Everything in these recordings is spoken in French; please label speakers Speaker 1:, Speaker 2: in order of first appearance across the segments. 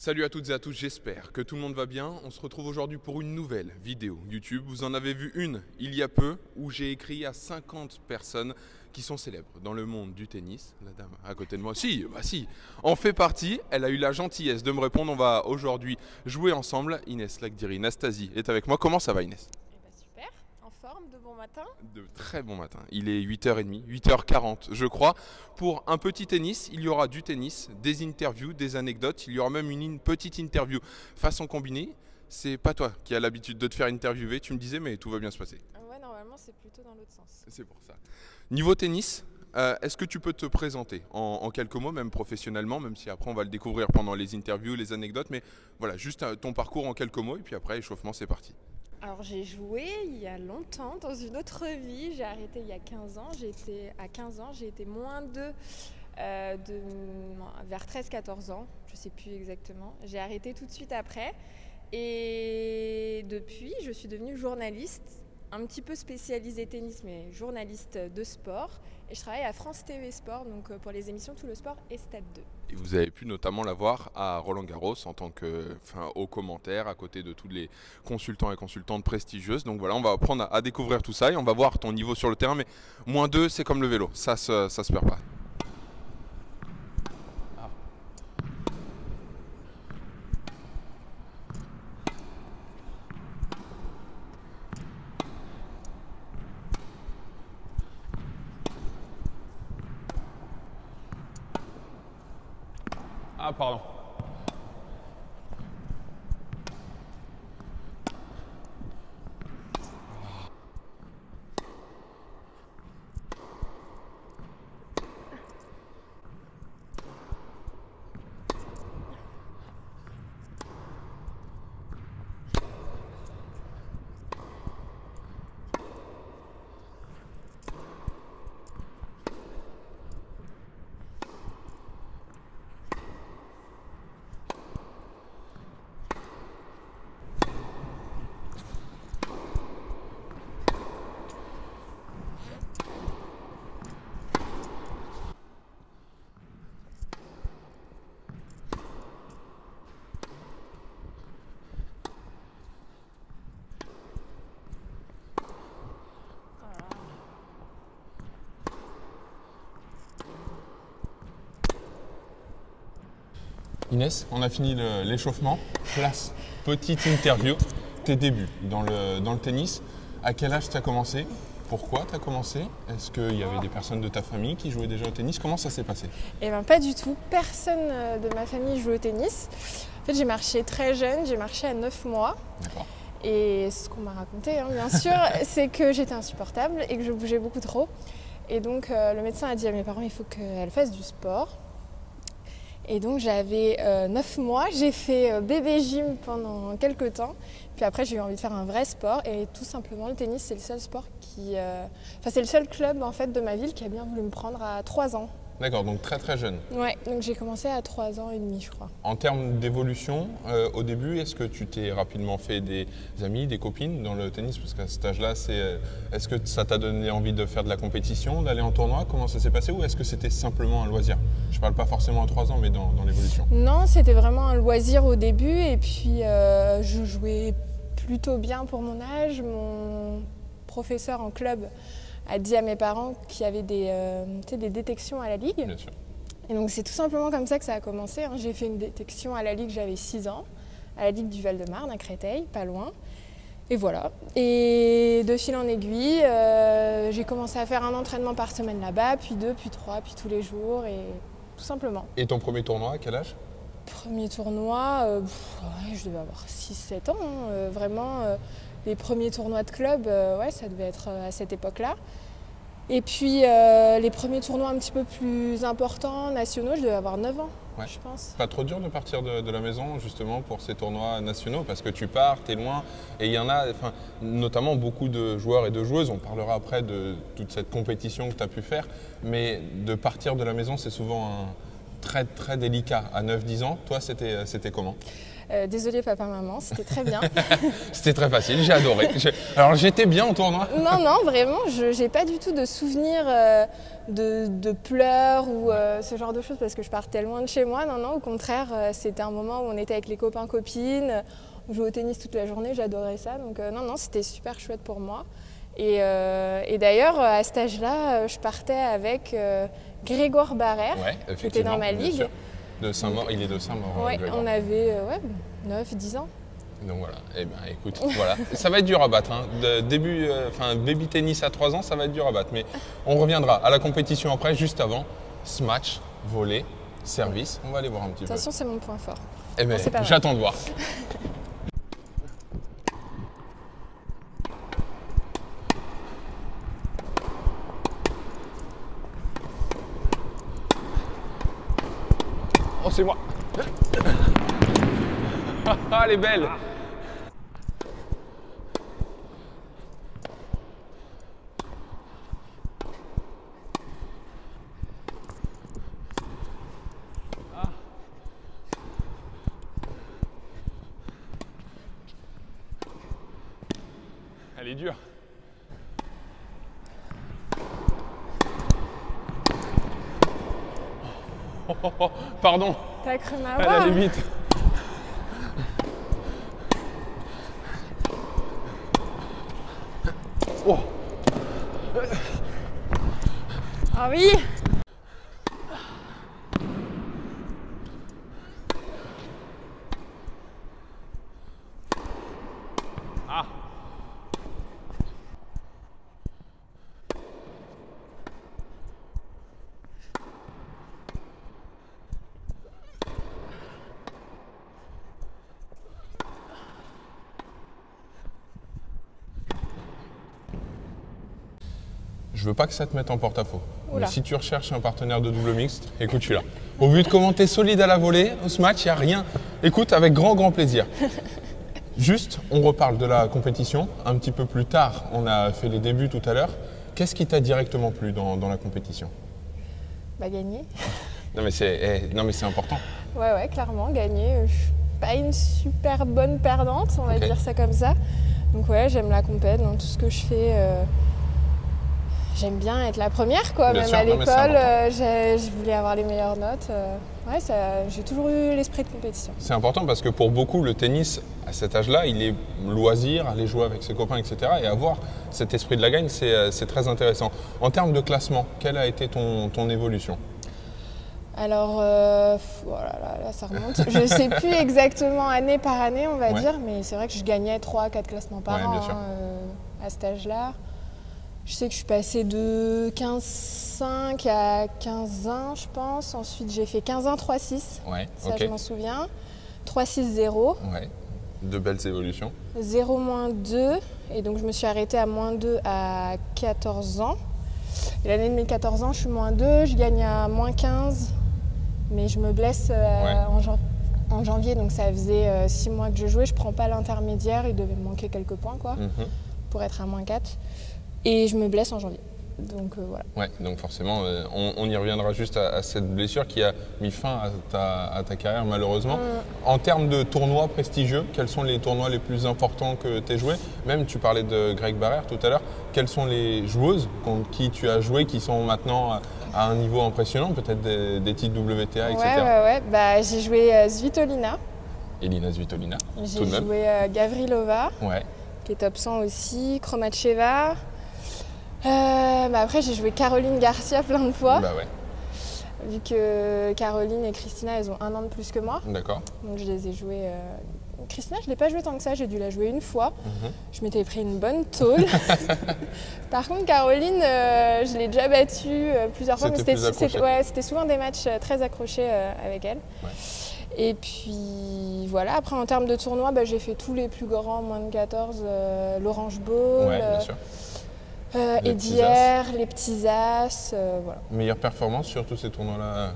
Speaker 1: Salut à toutes et à tous, j'espère que tout le monde va bien. On se retrouve aujourd'hui pour une nouvelle vidéo YouTube. Vous en avez vu une il y a peu où j'ai écrit à 50 personnes qui sont célèbres dans le monde du tennis. La dame à côté de moi, si, en fait partie. Elle a eu la gentillesse de me répondre. On va aujourd'hui jouer ensemble. Inès Lakdiri Nastasie est avec moi. Comment ça va, Inès?
Speaker 2: Super, en forme, de bon matin.
Speaker 1: De très bon matin. Il est 8h30, 8h40 je crois. Pour un petit tennis, il y aura du tennis, des interviews, des anecdotes. Il y aura même une petite interview façon combinée. C'est pas toi qui as l'habitude de te faire interviewer, tu me disais, mais tout va bien se passer.
Speaker 2: Ouais, normalement c'est plutôt dans l'autre sens.
Speaker 1: C'est pour ça. Niveau tennis, est-ce que tu peux te présenter en quelques mots, même professionnellement, même si après on va le découvrir pendant les interviews, les anecdotes, mais voilà, juste ton parcours en quelques mots et puis après, échauffement, c'est parti.
Speaker 2: Alors j'ai joué il y a longtemps, dans une autre vie. J'ai arrêté il y a 15 ans. À 15 ans, j'ai été moins vers 13-14 ans, je sais plus exactement. J'ai arrêté tout de suite après. Et depuis, je suis devenue journaliste, un petit peu spécialisée tennis, mais journaliste de sport. Et je travaille à France TV Sport, donc pour les émissions Tout le Sport et Stade 2.
Speaker 1: Et vous avez pu notamment la voir à Roland-Garros en tant que, au commentaire, à côté de tous les consultants et consultantes prestigieuses. Donc voilà, on va apprendre à découvrir tout ça et on va voir ton niveau sur le terrain. Mais -2, c'est comme le vélo, ça se perd pas. Ah, pardon. Inès, on a fini l'échauffement. Place, petite interview. Tes débuts dans le tennis. À quel âge tu as commencé? Pourquoi tu as commencé? Est-ce qu'il y avait des personnes de ta famille qui jouaient déjà au tennis? Comment ça s'est passé?
Speaker 2: Eh bien pas du tout, personne de ma famille joue au tennis. En fait j'ai marché très jeune, j'ai marché à 9 mois.
Speaker 1: D'accord.
Speaker 2: Et ce qu'on m'a raconté, hein, bien sûr, c'est que j'étais insupportable et que je bougeais beaucoup trop. Et donc le médecin a dit à mes parents il faut qu'elle fasse du sport. Et donc j'avais 9 mois, j'ai fait bébé gym pendant quelques temps. Puis après j'ai eu envie de faire un vrai sport et tout simplement le tennis c'est le seul sport c'est le seul club en fait de ma ville qui a bien voulu me prendre à 3 ans.
Speaker 1: D'accord, donc très très jeune.
Speaker 2: Ouais, donc j'ai commencé à 3 ans et demi je crois.
Speaker 1: En termes d'évolution, au début, est-ce que tu t'es rapidement fait des amis, des copines dans le tennis? Parce qu'à cet âge-là, est-ce que ça t'a donné envie de faire de la compétition, d'aller en tournoi? Comment ça s'est passé? Ou est-ce que c'était simplement un loisir? Je parle pas forcément à 3 ans, mais dans l'évolution.
Speaker 2: Non, c'était vraiment un loisir au début et puis je jouais plutôt bien pour mon âge. Mon professeur en club a dit à mes parents qu'il y avait des détections à la Ligue.
Speaker 1: Bien sûr.
Speaker 2: Et donc c'est tout simplement comme ça que ça a commencé. J'ai fait une détection à la Ligue, j'avais 6 ans, à la Ligue du Val-de-Marne, à Créteil, pas loin. Et voilà. Et de fil en aiguille, j'ai commencé à faire un entraînement par semaine là-bas, puis 2, puis 3, puis tous les jours, et tout simplement.
Speaker 1: Et ton premier tournoi, à quel âge?
Speaker 2: Premier tournoi, ouais, je devais avoir 6-7 ans, hein, vraiment. Les premiers tournois de club, ouais, ça devait être à cette époque-là. Et puis les premiers tournois un petit peu plus importants, nationaux, je devais avoir 9 ans,
Speaker 1: Ouais.
Speaker 2: je pense.
Speaker 1: Pas trop dur de partir de la maison justement pour ces tournois nationaux parce que tu pars, t'es loin et il y en a, notamment beaucoup de joueurs et de joueuses, on parlera après de toute cette compétition que tu as pu faire, mais de partir de la maison c'est souvent très très délicat à 9-10 ans. Toi, c'était comment?
Speaker 2: Désolée papa, maman, c'était très bien.
Speaker 1: C'était très facile, j'ai adoré. Alors j'étais bien au tournoi?
Speaker 2: Non, non, vraiment, je n'ai pas du tout de souvenirs de pleurs ou ce genre de choses parce que je partais loin de chez moi. Non, non, au contraire, c'était un moment où on était avec les copains, copines, on jouait au tennis toute la journée, j'adorais ça. Donc non, non, c'était super chouette pour moi. Et d'ailleurs, à cet âge-là, je partais avec Grégoire Barrère, qui était dans ma ligue.
Speaker 1: De Saint-Maur, il est de Saint-Maur.
Speaker 2: Ouais, on avait 9-10 ans.
Speaker 1: Donc voilà, eh ben écoute, voilà. Ça va être dur à battre. Hein. Baby tennis à 3 ans, ça va être dur à battre. Mais on reviendra à la compétition après, juste avant. Smash, volley, service. On va aller voir un petit peu.
Speaker 2: De toute façon, c'est mon point fort.
Speaker 1: Eh ben, j'attends de voir. Oh, c'est moi. Ah, elle est belle. Elle est dure. Oh, pardon.
Speaker 2: T'as cru
Speaker 1: Elle
Speaker 2: m'avoir?
Speaker 1: allait vite. Oh.
Speaker 2: Ah oui.
Speaker 1: Ah. Je veux pas que ça te mette en porte-à-faux. Mais si tu recherches un partenaire de double mixte, écoute, je suis là. Au vu de comment tu es solide à la volée, au smash, il n'y a rien. Écoute, avec grand plaisir. Juste, on reparle de la compétition. Un petit peu plus tard, on a fait les débuts tout à l'heure. Qu'est-ce qui t'a directement plu dans la compétition?
Speaker 2: Bah gagner.
Speaker 1: Non mais c'est important.
Speaker 2: Ouais, clairement, gagner. Je suis pas une super bonne perdante, on va dire ça comme ça. Donc ouais, j'aime la compète dans tout ce que je fais. J'aime bien être la première, quoi. Même à l'école, je voulais avoir les meilleures notes. Ouais, j'ai toujours eu l'esprit de compétition.
Speaker 1: C'est important parce que pour beaucoup, le tennis, à cet âge-là, il est loisir, aller jouer avec ses copains, etc. Et avoir cet esprit de la gagne, c'est très intéressant. En termes de classement, quelle a été ton évolution?
Speaker 2: Alors, voilà, là, ça remonte. Je ne sais plus exactement année par année, on va dire, mais c'est vrai que je gagnais 3-4 classements par an à cet âge-là. Je sais que je suis passée de 15-5 à 15-1, je pense. Ensuite, j'ai fait 15-1, 3-6. Ouais, ça, je m'en souviens. 3-6-0.
Speaker 1: Ouais, de belles évolutions.
Speaker 2: 0-2. Et donc, je me suis arrêtée à -2 à 14 ans. Et l'année de mes 14 ans, je suis -2. Je gagne à -15. Mais je me blesse en janvier. Donc, ça faisait 6 mois que je jouais. Je ne prends pas l'intermédiaire. Il devait me manquer quelques points, quoi, pour être à -4. Et je me blesse en janvier. Donc voilà. Ouais, donc forcément, on y reviendra juste à cette blessure qui a mis fin à ta carrière malheureusement. En termes de tournois prestigieux, quels sont les tournois les plus importants que tu as joués? Même tu parlais de Greg Barrère tout à l'heure. Quelles sont les joueuses contre qui tu as joué qui sont maintenant à un niveau impressionnant, peut-être des titres WTA, etc. Ouais. Bah, j'ai joué Svitolina.
Speaker 1: Elina Svitolina.
Speaker 2: J'ai joué Gavrilova, qui est top 100 aussi, Kromacheva. Après, j'ai joué Caroline Garcia plein de fois. Bah ouais. Vu que Caroline et Christina, elles ont 1 an de plus que moi. D'accord. Donc je les ai jouées. Christina, je ne l'ai pas jouée tant que ça, j'ai dû la jouer une fois. Je m'étais pris une bonne tôle. Par contre, Caroline, je l'ai déjà battue plusieurs fois. C'était souvent des matchs très accrochés avec elle. Ouais. Et puis voilà, après en termes de tournoi, j'ai fait tous les plus grands, moins de 14, l'Orange Bowl. Ouais, bien sûr. Les petits as, voilà. Meilleure performance sur tous ces tournois-là?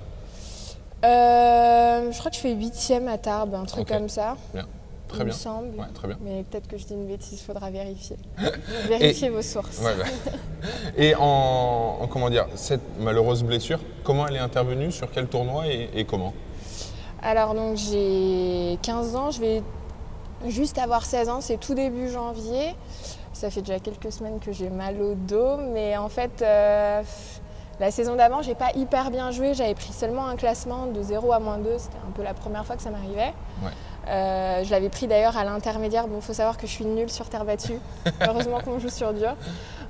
Speaker 2: Je crois que je fais 8e à Tarbes, un truc comme ça. Bien.
Speaker 1: Très
Speaker 2: il
Speaker 1: bien.
Speaker 2: me semble.
Speaker 1: Ouais, très bien.
Speaker 2: Mais peut-être que je dis une bêtise, il faudra vérifier. Vérifiez vos sources.
Speaker 1: Ouais, Et comment dire, cette malheureuse blessure, comment elle est intervenue, sur quel tournoi et comment?
Speaker 2: Alors donc j'ai 15 ans, je vais juste avoir 16 ans, c'est tout début janvier. Ça fait déjà quelques semaines que j'ai mal au dos, mais en fait la saison d'avant j'ai pas hyper bien joué, j'avais pris seulement un classement de 0 à -2, c'était un peu la première fois que ça m'arrivait.
Speaker 1: Ouais.
Speaker 2: Je l'avais pris d'ailleurs à l'intermédiaire, bon faut savoir que je suis nulle sur terre battue, heureusement qu'on joue sur dur.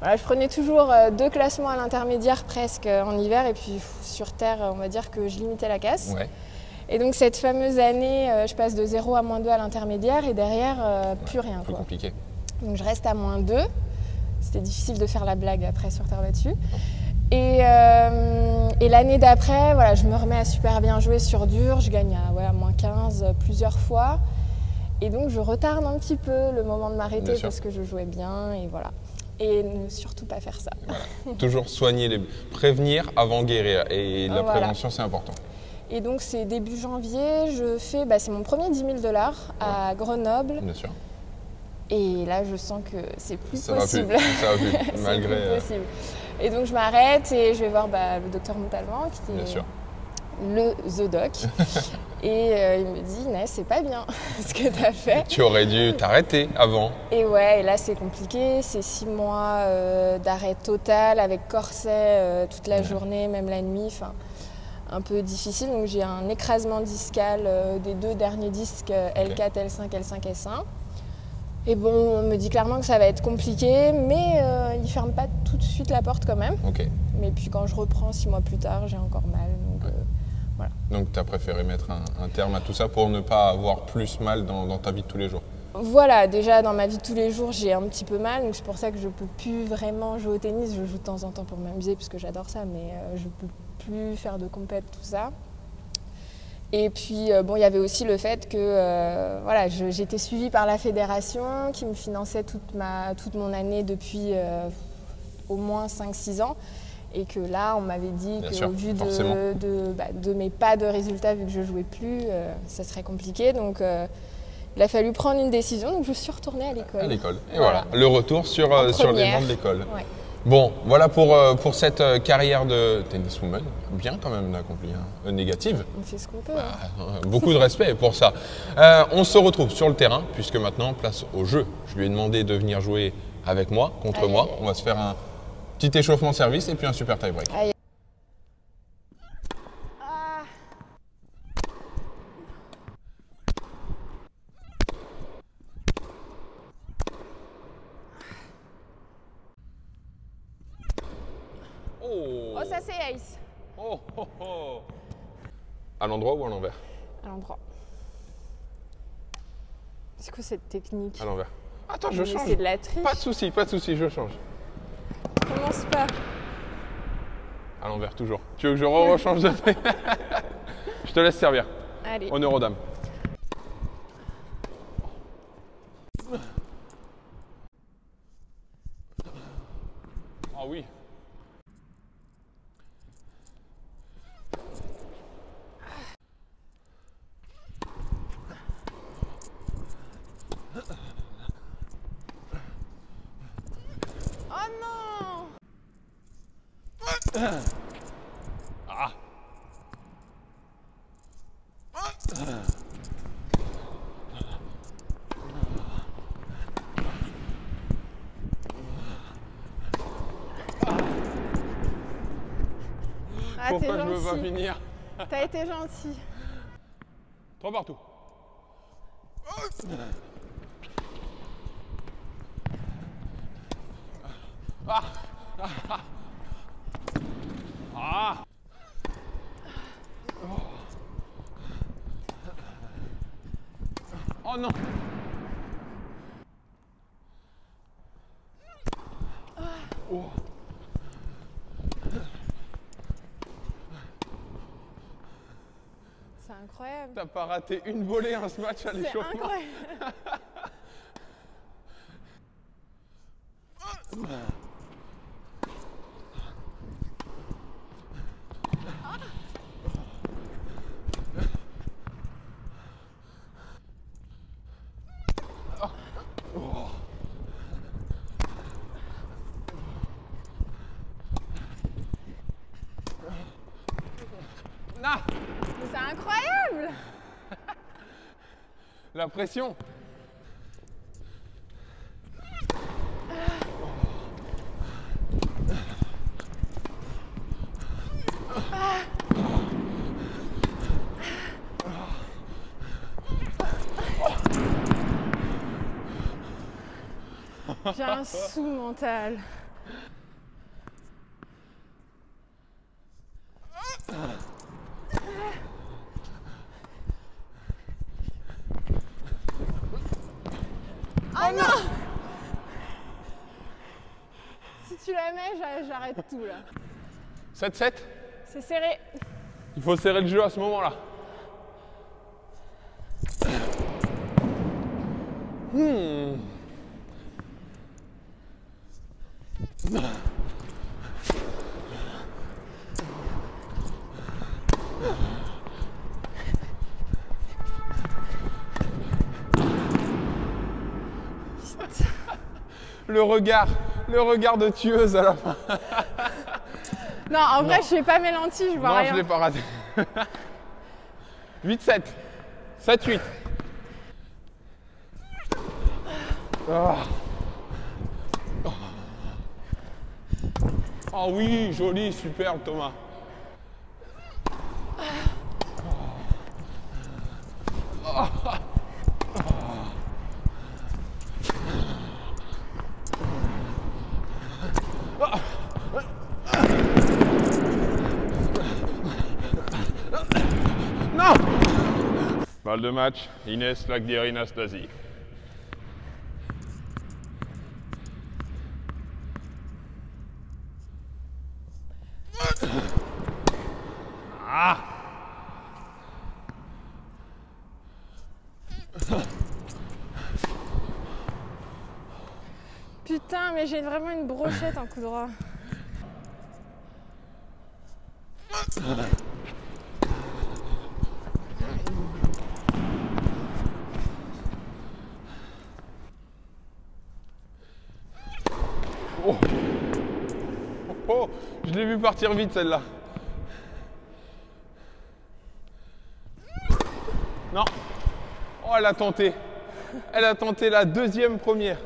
Speaker 2: Voilà, je prenais toujours 2 classements à l'intermédiaire presque en hiver et puis sur terre on va dire que je limitais la casse.
Speaker 1: Ouais.
Speaker 2: Et donc cette fameuse année, je passe de 0 à -2 à l'intermédiaire et derrière, plus rien.
Speaker 1: Plus
Speaker 2: quoi.
Speaker 1: compliqué.
Speaker 2: Donc je reste à -2. C'était difficile de faire la blague après sur terre battue. Et l'année d'après, voilà, je me remets à super bien jouer sur dur. Je gagne à -15 plusieurs fois. Et donc je retarde un petit peu le moment de m'arrêter parce que je jouais bien et voilà. Et ne surtout pas faire ça.
Speaker 1: Voilà. Toujours soigner, prévenir avant guérir. Et la prévention, c'est important.
Speaker 2: Et donc c'est début janvier, je fais, c'est mon premier 10 000 $ à Grenoble.
Speaker 1: Bien sûr.
Speaker 2: Et là je sens que c'est plus
Speaker 1: ça
Speaker 2: possible.
Speaker 1: Ça va plus, malgré.
Speaker 2: C'est plus possible. Et donc je m'arrête et je vais voir le docteur Montalvan qui est le The Doc. Et il me dit, Inès, c'est pas bien ce que tu as fait.
Speaker 1: Tu aurais dû t'arrêter avant.
Speaker 2: Et ouais, et là c'est compliqué, c'est 6 mois d'arrêt total avec corset toute la journée, même la nuit. Un peu difficile, donc j'ai un écrasement discal des 2 derniers disques L4, L5, L5, S1. Et bon, on me dit clairement que ça va être compliqué, mais il ne ferme pas tout de suite la porte quand même.
Speaker 1: Okay.
Speaker 2: Mais puis quand je reprends 6 mois plus tard, j'ai encore mal. Donc, voilà.
Speaker 1: Donc tu as préféré mettre un terme à tout ça pour ne pas avoir plus mal dans ta vie de tous les jours?
Speaker 2: Voilà, déjà dans ma vie de tous les jours, j'ai un petit peu mal, donc c'est pour ça que je ne peux plus vraiment jouer au tennis. Je joue de temps en temps pour m'amuser parce que j'adore ça, mais je ne peux plus faire de compète, tout ça. Et puis, il y avait aussi le fait que j'étais suivie par la fédération qui me finançait toute mon année depuis au moins 5-6 ans. Et que là, on m'avait dit qu'au vu de mes pas de résultats, vu que je ne jouais plus, ça serait compliqué. Donc, il a fallu prendre une décision, donc je suis retournée à l'école.
Speaker 1: À l'école. Et voilà, le retour sur les bancs de l'école.
Speaker 2: Ouais.
Speaker 1: Bon, voilà pour cette carrière de tenniswoman, bien quand même accomplie, hein. Négative.
Speaker 2: On fait ce qu'on peut.
Speaker 1: Beaucoup de respect pour ça. On se retrouve sur le terrain, puisque maintenant, place au jeu. Je lui ai demandé de venir jouer avec moi, contre moi. On va se faire un petit échauffement service et puis un super tie-break.
Speaker 2: Oh, ça c'est ace.
Speaker 1: Oh, oh, oh. À l'endroit ou à l'envers?
Speaker 2: À l'endroit. C'est quoi cette technique?
Speaker 1: À l'envers. Attends, je change.
Speaker 2: C'est de la triche.
Speaker 1: Pas de souci, je change.
Speaker 2: Commence pas.
Speaker 1: À l'envers, toujours. Tu veux que je rechange de truc? Je te laisse servir.
Speaker 2: Allez.
Speaker 1: Honneur aux dames. Ah oui.
Speaker 2: Oh non!
Speaker 1: Ah. Pourquoi je veux pas finir?
Speaker 2: T'as été gentil.
Speaker 1: 3 partout. Ah. Ah. Ah. Oh non. Oh.
Speaker 2: C'est incroyable.
Speaker 1: T'as pas raté une volée à ce match à l'échauffement.
Speaker 2: C'est incroyable.
Speaker 1: La pression.
Speaker 2: J'ai un sous-mental. Oh non! Si tu la mets, j'arrête tout là.
Speaker 1: 7-7.
Speaker 2: C'est serré.
Speaker 1: Il faut serrer le jeu à ce moment-là. Le regard de tueuse à la fin.
Speaker 2: Non, en vrai, je n'ai pas mes lentilles, je vois rien.
Speaker 1: Non, je l'ai pas raté. 8-7. 7-8. Oh oui, joli, superbe Thomas. Non! Balle de match, Inès Lagdieri-Nastasi. Ah!
Speaker 2: Putain, mais j'ai vraiment une brochette en coup droit.
Speaker 1: Oh. Oh, je l'ai vu partir vite celle-là. Non. Oh, elle a tenté. Elle a tenté la deuxième première.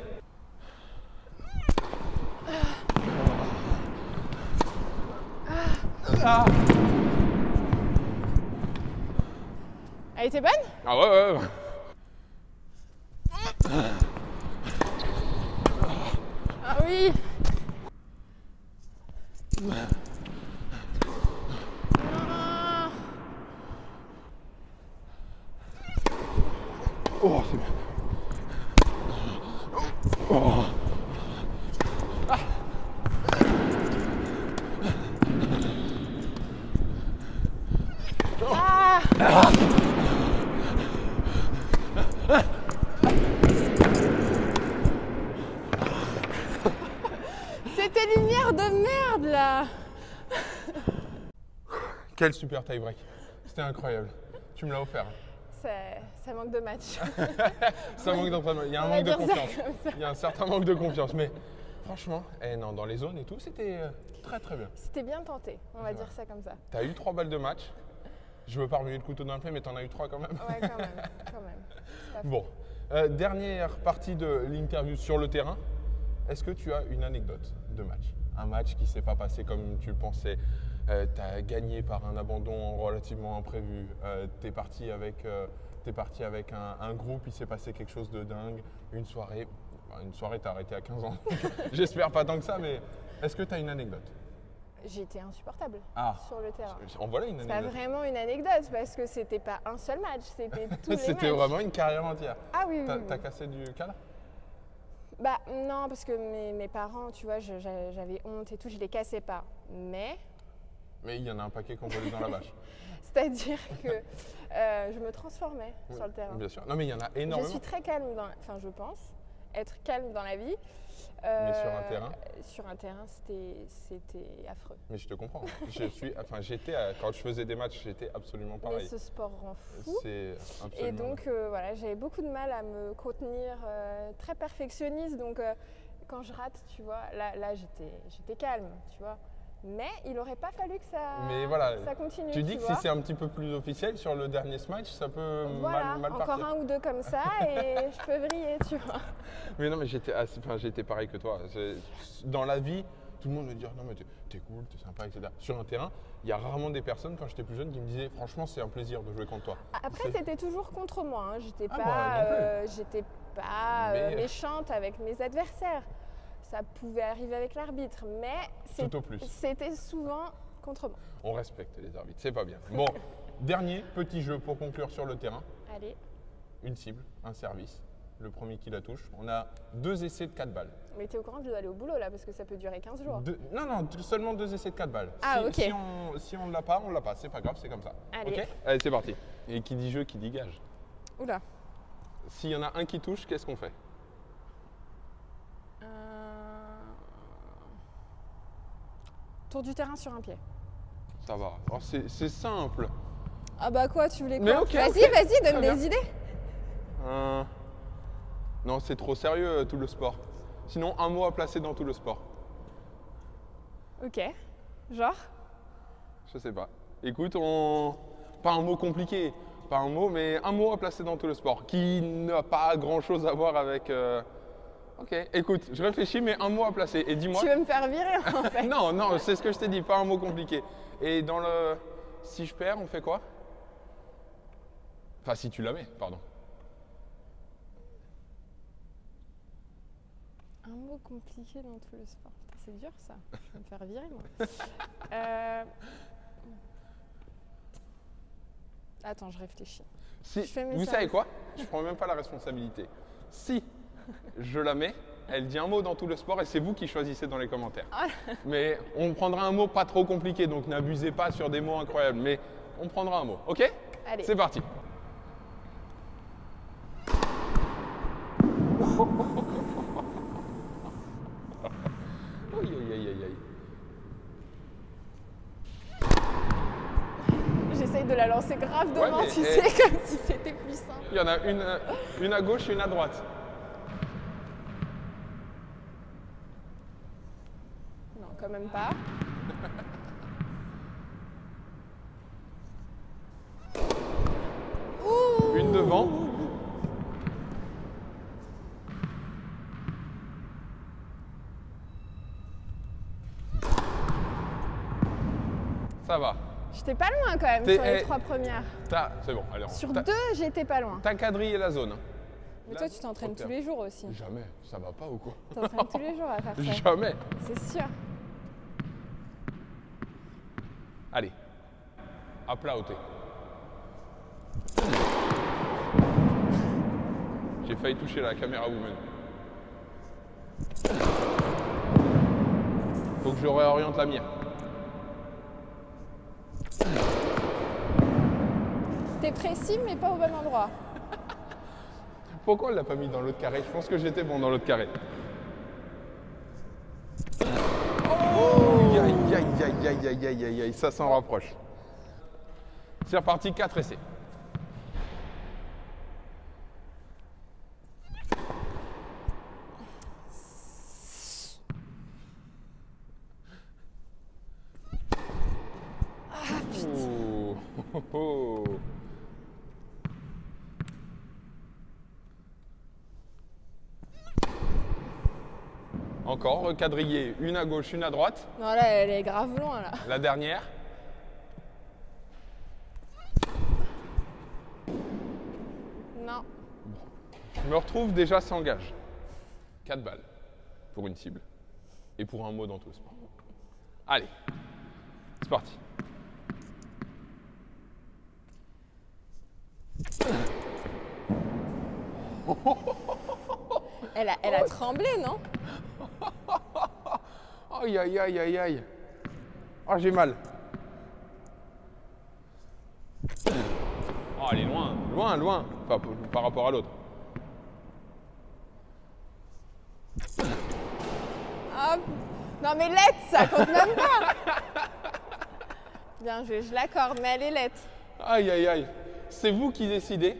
Speaker 1: Ah.
Speaker 2: Elle était bonne?
Speaker 1: Ah ouais.
Speaker 2: Ah oui.
Speaker 1: Oh, c'est bien. Oh.
Speaker 2: Ah. C'était lumière de merde là.
Speaker 1: Quel super tie-break. C'était incroyable. Tu me l'as offert.
Speaker 2: Ça manque de match.
Speaker 1: Ça manque d'entraînement. Il y a un manque de confiance. Il y a un certain manque de confiance. Mais franchement, non, dans les zones et tout, c'était très très bien.
Speaker 2: C'était bien tenté, on va dire ça comme ça.
Speaker 1: Tu as eu 3 balles de match. Je veux pas remuer le couteau dans le feu, mais tu en as eu 3 quand même.
Speaker 2: Ouais, quand même.
Speaker 1: Bon, dernière partie de l'interview sur le terrain. Est-ce que tu as une anecdote de match? Un match qui ne s'est pas passé comme tu le pensais. Tu as gagné par un abandon relativement imprévu. Tu es parti avec un groupe, il s'est passé quelque chose de dingue. Une soirée, tu as arrêté à 15 ans. J'espère pas tant que ça, mais est-ce que tu as une anecdote?
Speaker 2: J'étais insupportable sur le terrain.
Speaker 1: En voilà une anecdote.
Speaker 2: C'est pas vraiment une anecdote parce que c'était pas un seul match, c'était tous les matchs.
Speaker 1: C'était vraiment une carrière entière.
Speaker 2: Ah oui.
Speaker 1: T'as cassé du cadre?
Speaker 2: Bah non, parce que mes parents, tu vois, j'avais honte et tout, je les cassais pas. Mais
Speaker 1: il y en a un paquet qu'on volait dans la vache.
Speaker 2: C'est-à-dire que je me transformais sur le terrain.
Speaker 1: Bien sûr. Non mais il y en a énormément.
Speaker 2: Je suis très calme, je pense être calme dans la vie.
Speaker 1: Mais sur un terrain?
Speaker 2: Sur un terrain, c'était affreux.
Speaker 1: Mais je te comprends. Quand je faisais des matchs, j'étais absolument pareil.
Speaker 2: Mais ce sport rend fou.
Speaker 1: C'est absolument.
Speaker 2: Et donc, voilà, j'avais beaucoup de mal à me contenir, très perfectionniste. Donc, quand je rate, tu vois, là j'étais calme, tu vois. Mais il n'aurait pas fallu que
Speaker 3: Mais voilà,
Speaker 2: ça continue.
Speaker 3: tu dis que si
Speaker 2: vois.
Speaker 3: c'est un petit peu plus officiel sur le dernier smash, ça peut
Speaker 2: Voilà,
Speaker 3: mal
Speaker 2: encore
Speaker 3: partir.
Speaker 2: un ou deux comme ça et je peux vriller, tu vois.
Speaker 3: Mais non, mais j'étais pareil que toi. Dans la vie, tout le monde me dit non mais t'es cool, t'es sympa, etc. Sur un terrain, il y a rarement des personnes quand j'étais plus jeune qui me disaient franchement c'est un plaisir de jouer contre toi.
Speaker 2: Après c'était toujours contre moi, hein. J'étais
Speaker 3: Ah,
Speaker 2: pas,
Speaker 3: bah,
Speaker 2: j'étais pas
Speaker 3: Mais-
Speaker 2: méchante avec mes adversaires. Ça pouvait arriver avec l'arbitre, mais
Speaker 3: Tout au plus.
Speaker 2: c'était souvent contre moi.
Speaker 3: On respecte les arbitres, c'est pas bien. Bon, dernier petit jeu pour conclure sur le terrain.
Speaker 2: Allez,
Speaker 3: Une cible, un service. Le premier qui la touche. On a 2 essais de 4 balles.
Speaker 2: mais t'es au courant que je dois aller au boulot là parce que ça peut durer 15 jours.
Speaker 3: Non, seulement 2 essais de 4 balles.
Speaker 2: Ah,
Speaker 3: Si-
Speaker 2: ok.
Speaker 3: Si on ne l'a pas, on ne l'a pas. C'est pas grave, c'est comme ça.
Speaker 2: Allez.
Speaker 3: Ok. Allez, c'est parti. Et qui dit jeu, qui dit gage.
Speaker 2: Oula.
Speaker 3: S'il y en a un qui touche, qu'est-ce qu'on fait?
Speaker 2: Tour du terrain sur un pied.
Speaker 3: Ça va. Oh, c'est simple.
Speaker 2: Ah bah quoi, tu voulais
Speaker 3: Mais
Speaker 2: quoi?
Speaker 3: ok,
Speaker 2: Vas-y,
Speaker 3: ok.
Speaker 2: vas-y, donne
Speaker 3: Très bien.
Speaker 2: des idées.
Speaker 3: Non, c'est trop sérieux tout le sport. Sinon, un mot à placer dans tout le sport.
Speaker 2: Ok. Genre?
Speaker 3: Je sais pas. Écoute, pas un mot compliqué, pas un mot, mais un mot à placer dans tout le sport qui n'a pas grand-chose à voir avec. Ok, écoute, je réfléchis, mais un mot à placer. Et dis-moi.
Speaker 2: Tu veux me faire virer en fait?
Speaker 3: Non, c'est ce que je t'ai dit, pas un mot compliqué. Et dans le. Si je perds, on fait quoi? Enfin, si tu la mets, pardon.
Speaker 2: Un mot compliqué dans tout le sport. Putain, c'est dur ça. Je vais me faire virer moi. Attends, je réfléchis.
Speaker 3: Si,
Speaker 2: Je fais mes
Speaker 3: vous
Speaker 2: services.
Speaker 3: savez quoi? Je prends même pas la responsabilité. Si je la mets, elle dit un mot dans tout le sport et c'est vous qui choisissez dans les commentaires. Mais on prendra un mot pas trop compliqué, donc n'abusez pas sur des mots incroyables. Mais on prendra un mot, ok?
Speaker 2: Allez.
Speaker 3: C'est parti. Aïe, aïe, aïe, aïe, aïe.
Speaker 2: J'essaye de la lancer grave
Speaker 3: Ouais,
Speaker 2: devant,
Speaker 3: mais,
Speaker 2: tu sais, comme si c'était plus simple.
Speaker 3: Il y en a une à gauche et une à droite.
Speaker 2: Non, quand même pas.
Speaker 3: Une devant. Ça va.
Speaker 2: J'étais pas loin quand même
Speaker 3: T'es-
Speaker 2: sur les
Speaker 3: eh,
Speaker 2: 3 premières.
Speaker 3: C'est bon, allez,
Speaker 2: Sur
Speaker 3: t'as-
Speaker 2: 2, j'étais pas loin.
Speaker 3: T'as quadrillé la zone.
Speaker 2: Mais toi, tu t'entraînes tous les jours aussi.
Speaker 3: Jamais, ça va pas ou quoi?
Speaker 2: Tu t'entraînes tous les jours à faire ça.
Speaker 3: Jamais.
Speaker 2: C'est sûr.
Speaker 3: Allez, à plat ôté. J'ai failli toucher la caméra woman. Faut que je réoriente la mire.
Speaker 2: T'es précis, mais pas au bon endroit.
Speaker 3: Pourquoi on l'a pas mis dans l'autre carré? Je pense que j'étais bon dans l'autre carré. Oh, aïe, aïe, aïe, aïe, aïe, aïe, aïe, aïe, ça s'en rapproche. C'est reparti, 4 essais. Oh, oh, oh. Encore, recadrillé, une à gauche, une à droite.
Speaker 2: Non, là, elle est grave loin, là.
Speaker 3: La dernière.
Speaker 2: Non.
Speaker 3: Je me retrouve déjà sans gage. 4 balles pour une cible. Et pour un mot dans tout le sport. Allez, c'est parti.
Speaker 2: Elle a tremblé, non?
Speaker 3: Aïe, aïe, aïe, aïe, aïe. Oh, j'ai mal. Oh, elle est loin, loin, loin. Enfin, par rapport à l'autre.
Speaker 2: Ah, non, mais laite, ça compte même pas. Bien joué, je l'accorde, mais elle est laite.
Speaker 3: Aïe, aïe, aïe. C'est vous qui décidez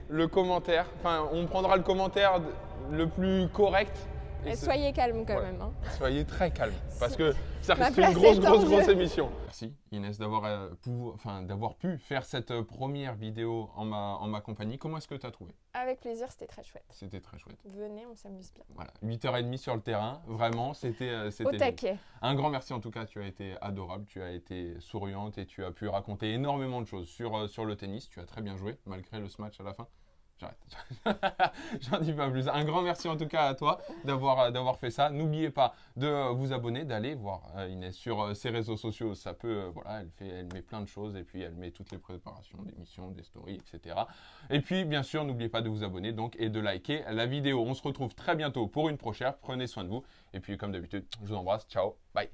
Speaker 3: le commentaire. Enfin, on prendra le commentaire le plus correct
Speaker 2: Mais soyez calme quand
Speaker 3: Ouais.
Speaker 2: même. Hein.
Speaker 3: Soyez très calme, parce que ça
Speaker 2: Ma
Speaker 3: reste une
Speaker 2: place est en
Speaker 3: grosse
Speaker 2: jeu.
Speaker 3: émission. Merci Inès d'avoir pu faire cette première vidéo en ma compagnie. Comment est-ce que tu as trouvé?
Speaker 2: Avec plaisir, c'était très chouette.
Speaker 3: C'était très chouette.
Speaker 2: Venez, on s'amuse bien.
Speaker 3: Voilà, 8h30 sur le terrain, vraiment, c'était
Speaker 2: Au taquet.
Speaker 3: un grand merci en tout cas, tu as été adorable, tu as été souriante et tu as pu raconter énormément de choses sur le tennis. Tu as très bien joué, malgré le smash à la fin. J'arrête, j'en dis pas plus. Un grand merci en tout cas à toi d'avoir fait ça. N'oubliez pas de vous abonner, d'aller voir Inès sur ses réseaux sociaux. Ça peut, voilà, elle met plein de choses et puis elle met toutes les préparations d'émissions, des stories, etc. Et puis bien sûr, n'oubliez pas de vous abonner donc et de liker la vidéo. On se retrouve très bientôt pour une prochaine. Prenez soin de vous et puis comme d'habitude, je vous embrasse. Ciao, bye.